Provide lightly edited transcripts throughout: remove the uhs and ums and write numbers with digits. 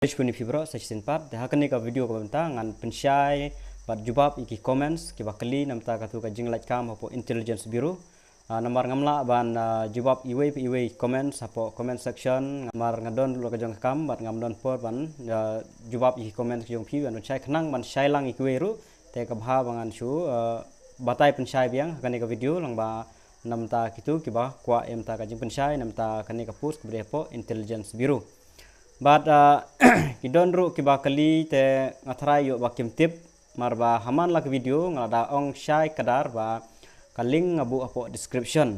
Shuni fibro section part dah kini ka video ka benta ngan pensyai bat jubab iki comments ki bakali namta ka tu ka jinglat kam apo intelligence bureau namar ngamla ban jubab iwe comments apo comment section ngamar ngadon lu ka jong kam bat ngamdon por ban jubab iki comment jong pi ban pensyai khnang ban syai lang iki weru te ka bha bangan su batai pensyai biang kani ka video lang ba namta kitu ki ba kwa emta ka jing pensyai namta kani ka post bre apo intelligence bureau. But kidon ru kibakali te ngathrai yo bakim tip marba haman lak video ngada ong syai kadar ba kaling ngabu apo description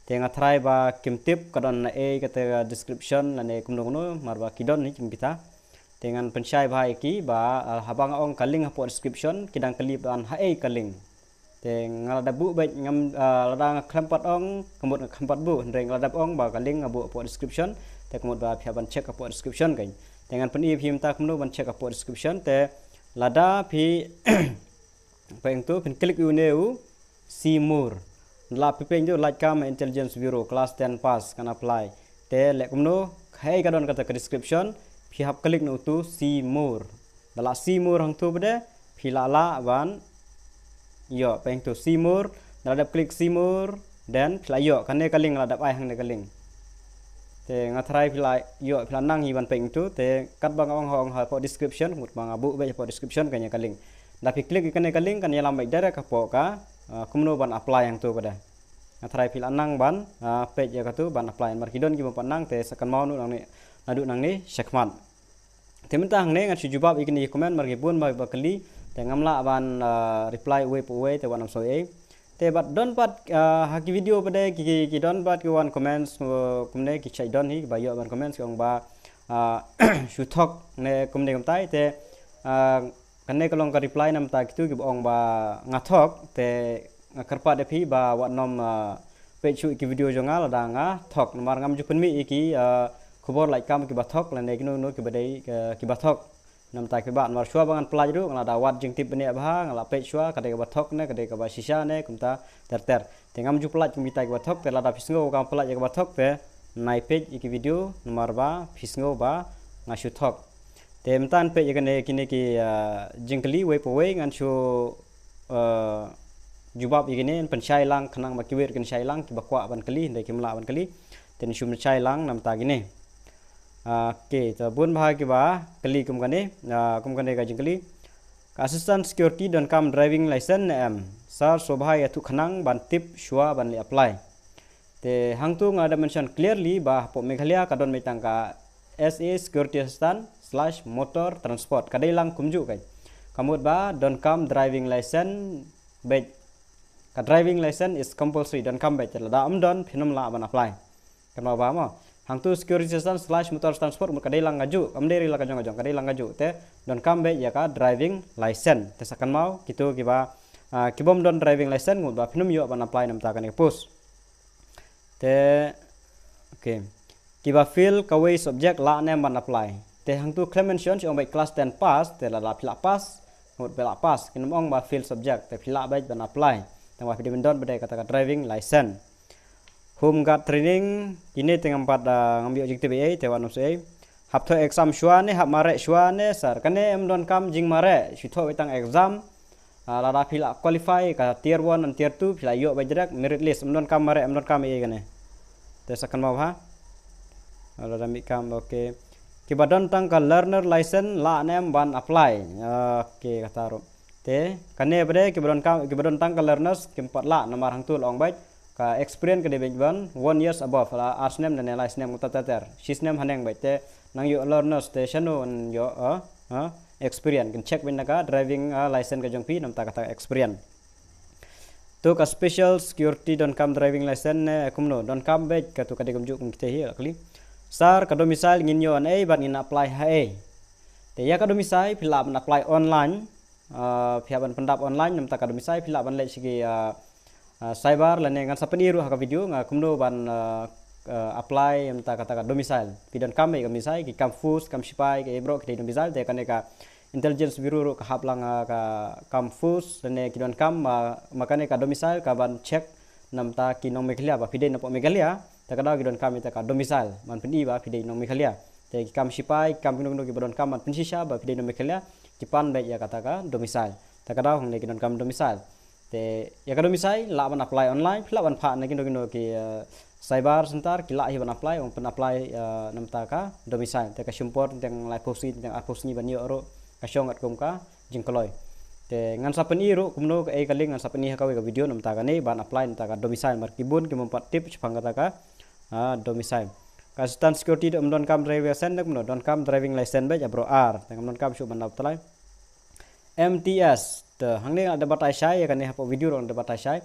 te ngathrai ba kim tip kadon na e kata description lane kumno marba kidon ni kimpita dengan pensyai ba iki ba habang ong kaling apo description kidang kali ban hae kaling te ngada bu baik ngam lada khampat ong kemut khampat bu reng lada ong ba kaling ngabu apo description te kemud ba pia ban check apo description kan dengan peni phim ta kemnu ban check apo description te lada phi peng tu pen klik uneu see more la peng tu like kam intelligence bureau class 10 pass kan apply te le kemnu khai kadon kata description phi hap klik nu tu see more dala see more hang tu bede phi la ban yo peng tu see more dala klik see more dan phi yo kane kaling la dap ai hang ne kaling te ngathrai pila yo pila nang hi ban peng tu te kat bang ong hong ha po description mut bang abu be po description kanya kaling dapi klik ikane kaling kan yalam baik direct po ka kumno ban apply yang tu pada ngathrai pila nang ban page ya ka tu ban apply mar kidon ki ban nang te sakan mau nu nang ni adu nang ni sekmat te mentang ne ngat jubab ikani comment mar ki bun ba kali te ngamla ban reply we po we te wan so e te bat don pat haki video pada ki don pat ki wan comments kumne ki chai don hi ba yo ban comments ong ba shuthok ne kumne kamtai te kanne kalong ka reply nam ta kitu ki ong ba ngathok te karpa de phi ba wat nom pe chu ki video jonga la nga thok mar ngam ju penmi ki khobor like kam ki ba thok la ne ki no ki ba dei ki ba thok nam tai ke ban mar shua bangan pelaj ru ngala dawat jing tip bene bah ngala pe shua kade ke bathok ne kade ke ba shisha ne kumta ter tengam ju pelaj kumita ke bathok te lada fisngo kam pelaj ke bathok te nai page iki video nomor ba fisngo ba ngasu thok te mtan pe ne kini ki jingkli we po we ngan shu jubab ikine pensyai lang khnang makiwir ken syai lang ki bakwa ban kali ndai kimla ban kali ten shum syai lang nam ta gine Oke, bun bahagi ba kali kumkane ka jingkali assistant security dan kam driving license sar sobhai atu khanang ban tip shua ban li apply te hangtu ngada mention clearly ba po Meghalaya kadon metangka SA security assistant / motor transport kadai lang kumju kai kamut ba don kam driving license bet ka driving license is compulsory don kam bet la am don phinum la ban apply kan ba mo hang tu security assistant / motor transport kadai lang ngaju amderi la kajong kadai lang ngaju te don kambe ya ka driving license te sakan mau kitu kiba kibom don driving license ngut ba phinum yo ban apply nam ta kan post te okay kiba fill kawai subject la nem ban apply te hang tu claim mention si ong bai class 10 pass te la phila pass ngut bela pass kinum ong ba fill subject te phila bai ban apply tang ba pidin don bade kata driving license home guard training ini tengah empat ngambil objektif AI tewan usai hapto exam shuane hap mare shuane sar kane em don kam jing mare shutho wetang exam lada phila qualify ka tier 1 dan tier 2 phila yo bajrak merit list em don kam mare em don kam AI kane te sakan mau ha lada mi kam oke kibadon tang ka learner license la nem ban apply oke kata ro te kane bade kibadon tang ka learners kimpat la nomor hang tu long baik ka experience kede ban 1 years above la arts name dan license name mutater sis name haneng baite nang yo learner station on yo experience kan check bin ka driving license ka jong pi nam ta kata experience to ka special security don kam driving license ne kumno don kam be ka to kade kumju kum kite hi akli sar ka domicile ngin yo an ban ngin apply hae te ya ka domicile phila ban apply online phia ban pendap online nam ta ka domicile phila ban le sigi cyber lane ngan sapeniru haka video nga kumno ban apply em ta kata domicile pidon kam ka misai ki kampus kam sipai ke bro ke domicile te kaneka intelligence bureau ka haplang ka kampus lane kidon kam makane ka domicile ka ban check nam ta ki nong Meghalaya ba pidin po Meghalaya ta kada kidon kam ta ka domicile man peni ba pidin nong Meghalaya te kam sipai kam kinu ki bodon kam ban pinsisha ba pide no mekelia Japan baik ya kata ka domicile ta kada hong ne kinon kam domicile te ya ka domicile la ban apply online la ban pha ne kinu ki cyber center kila hi ban apply ong pen apply nam ta ka domicile te ka support teng lai posi teng apos ni ban yo ro ka syong at kum ka jingkoloi te ngan sapen i ro kumno ka e kaling ngan sapen i ka video nam ta ka ne ban apply nam ta ka domicile mar kibun ki mempat tip chpang kata ka domicile Kastan security dom don kam driving license nak don kam driving license ba bro r tengam don kam shu ban talai MTS te hang ni ada batai sai kan ni hapo video ron ada batai sai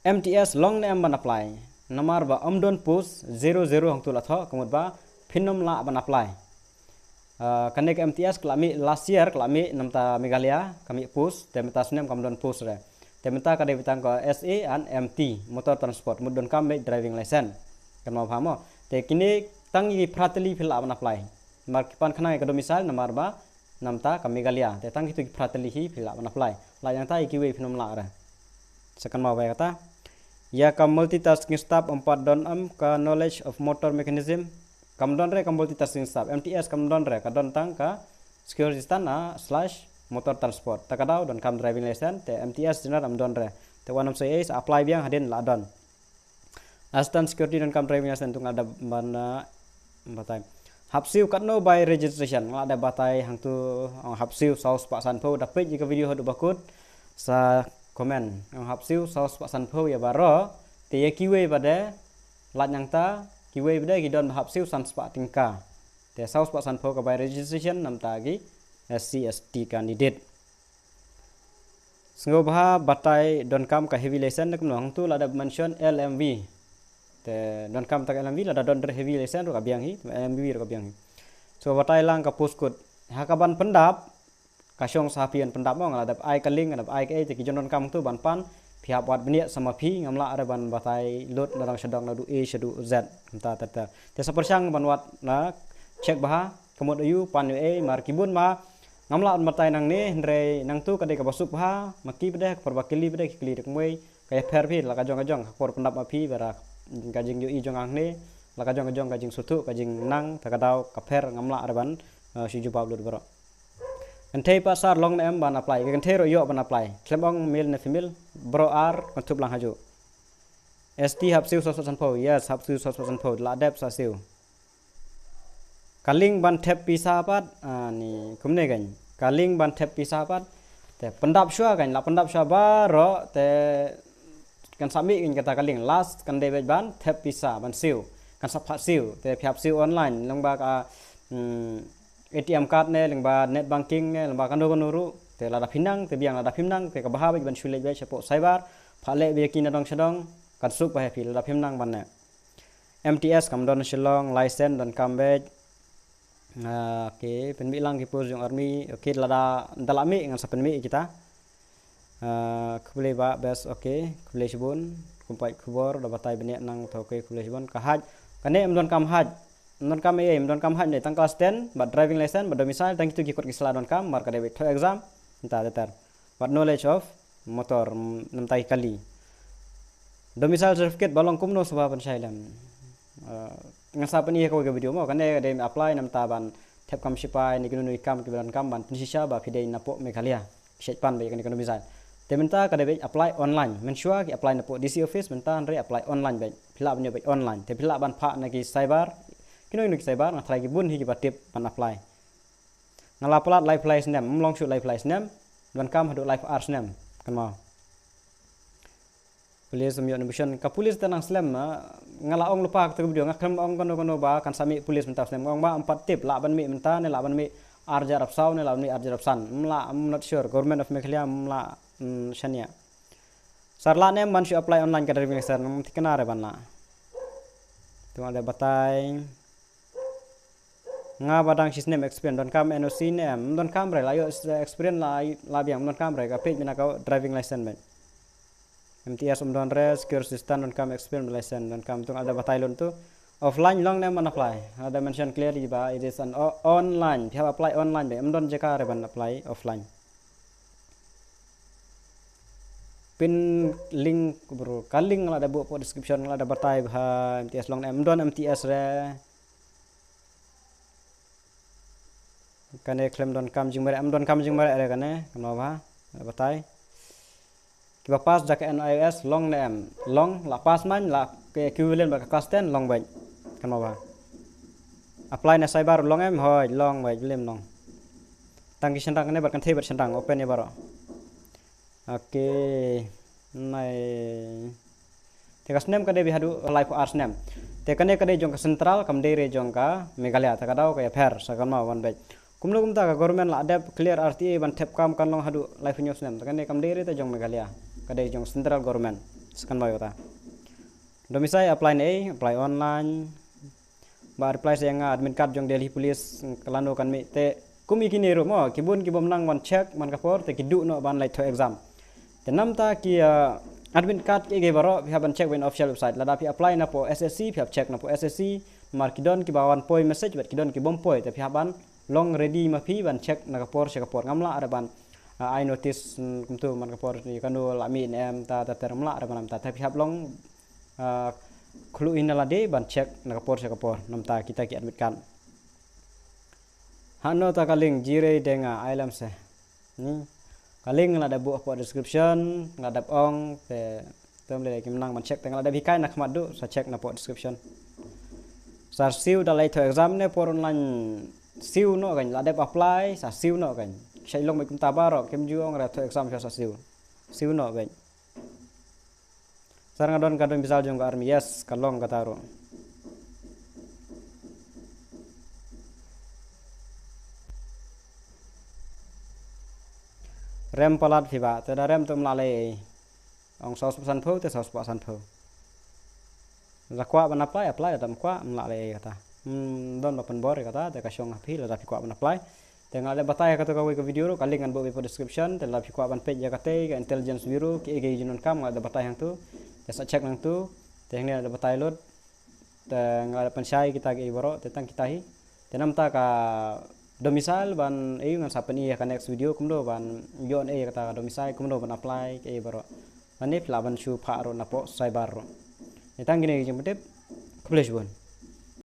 MTS long name ban apply nomor ba don post 00 hang tu la tho kemud ba phinom la ban apply kan ni MTS klami last year klami namta Meghalaya kami post te meta snem kam don post re te meta ka de bitang ko SA and MT motor transport mud don kam driving license kan mau paham te kini tangi prateli phila ban apply mar kipan khana ka domicile namar ba namta ka Meghalaya te tangi tu prateli hi phila ban apply la yang tai kiwe phinom la ra sekan mau kata ya ka multitasking staff 4 don ka knowledge of motor mechanism kam don re ka multitasking staff MTS kam don re ka don tang ka security stana / motor transport ta kadau don kam driving license te MTS dinar am don re te wanam sai apply biang hadin la don Assistant security dan kam driving license tung ada mana batai hapsiu katno by registration ada batai hang tu hapsiu saus pak sanpo dapat jika video hadu bakut sa komen hapsiu saus pak sanpo ya baro te ya kiwe pada lat yang ta kiwe pada gidon hapsiu san pak tingka te saus pak sanpo ka by registration nam tagi SC/ST candidate sengo bah batai don kam ka heavy license nak hang tu ada mention LMV te don kam tak LMV la don heavy license ro ka biang hi LMV ro ka biang hi so batai lang ka postcode hakaban pendap kasyong sapian pendap mo ngala dap ai kaling dap ai ke te ki don kam tu ban pan pihak wat benia sama pi ngamla ada ban batai load larang sedang ladu A sedu Z ta te sapersyang ban wat na cek bah kemud ayu pan A mar kibun ma ngamla batai nang ni ndre nang tu kadai ka basuk bah maki bede perbakili bede kili dek moi kaya perpi la kajong kor pendap api bara kajing yo i jong ang ne la kajong kajing sutu kajing nang takadau kaper ngamla arban si jubab lur baro ente pasar long nem ban apply ente ro yo ban apply klebong male ne female bro ar kontub lang haju ST hapsiu sosan po yes hapsiu sosan po la dep sa siu kaling ban tep pisa pat ni kumne gan kaling ban tep pisa pat te pendap syua kan la pendap syua baro te kan sami in kata kaling last kan debet ban tap pisa ban siu kan sap siu te phap siu online lang ba ka ATM card ne lang ba net banking ne lang ba kan do ru te la da pinang te biang la da pinang te ka baha ban shule be chapo cyber phale be kin dong sedong kan sup ba happy la da pinang ban ne MTS kam don Shillong license dan comeback okay pen bilang ki pos yung army okay la da dalami ngan sapen mi kita kubule ba bes okay kubule sibun kumpai kubor da batai bene nang thoke kubule sibun ka haj kane amdon kam haj amdon kam amdon kam haj ne tang class 10 but driving license but domicile tang itu kikot kisla don kam mar ka debit to exam ta datar but knowledge of motor nam tai kali domicile certificate balong kumno sebab pensailan ngasa pani ko ke video mo kane de apply nam ta ban thep kam sipai ni kinu kam ki ban kam ban pinsisha ba fidei napo Meghalaya shet pan ba kan domicile te menta kada be apply online mensua ki apply napo DC office menta andre apply online be phila ban be online te phila ban pha na ki cyber kino ki cyber na thlai ki bun hi ki batip ban apply ngala plat live license nem mlong shoot live license nem ban kam hadu live ars nem kan mau police samyo mission ka police tanang slam ngala ong lupa ka video ngakram ong kono ba kan sami police menta slam ong ba 4 tip la ban mi menta ne la ban mi arja rapsau ne la ban mi arja rapsan mla I'm not sure government of Meghalaya mla shania sarla ne man should apply online ka driving license tikna re banna tu ada batai nga badang system experience don kam NOC ne don kam re la yo experience la biang don kam re ka page mina ka driving license ben MTS don re secure system don kam experience license don kam tu ada batai lon tu offline long ne man apply ada mention clearly ba it is an online you have apply online be don jeka re ban apply offline pin link bro kaling la ada buat description la ada batai MTS long M don MTS re kane claim don kam jing mere am don kam jing mere are kane kano ba batai kiba pas jak NIS long nem long la pas man la ke equivalent ba class 10 long ba kano ba apply na cyber long em hoi long ba lem long tang ki sendang ne barkan the ber sendang open ya baro oke nai tekas nem kade bi hadu live ars nem te kane kade jong ka central kam de re jong ka Meghalaya ta kadau ka fair sakama wan ba kumlo kumta ka government la adap clear RTA ban tep kam kan long hadu live news nem kane kam de re ta jong Meghalaya kade jong central government sekan ba kata domicile apply ne apply online ba apply yang admin card jong Delhi police kalando kan mi te kumi kini ro mo kibun kibom nang wan check man kapor te kidu no ban lai to exam te namta ki admin card ke ge baro pihak ban check wen official website lada pi apply na po SSC pihak check na po SSC markidon ki bawan poi message bat kidon ki bom poi te pihak ban long ready ma pi ban check na kapor se kapor ngamla ada ban I notice kumtu man kapor ni kanu lami em ta termla ada ban ta pihak long khulu inala de ban check na kapor se kapor namta kita ki admit card hano ta kaling jire denga ailam se ni kaling la da bu apa description la da ong te tem le kim nang man check teng la da bikai nak madu sa check na po description sa siu da lai to exam ne por online siu no kan la da apply sa siu no kan sai long mai kum ta baro kem juong ra to exam sa siu no kan sarang adon kadon misal jong army yes kalong kataro rem palat phiba te da rem tum la le ong 100% pho te 100% pho la kwa ban apply dam kwa la le kata don open bor kata te ka shong phi la da kwa ban apply te ngale batai kata ka ke video ro kaling an bo be description te la kwa ban page kate ka intelligence bureau ki ge jinon kam ngada batai hang tu te sa check nang tu te hang ada batai lot te ngale pensyai kita ge boro te tang kita hi te nam ta ka domicile ban ngan sapen iya ka next video kumdo ban yon kata domicile kumdo ban apply ke baro manip laban shu pha ro napo cyber ro etang gini jempet kublesbon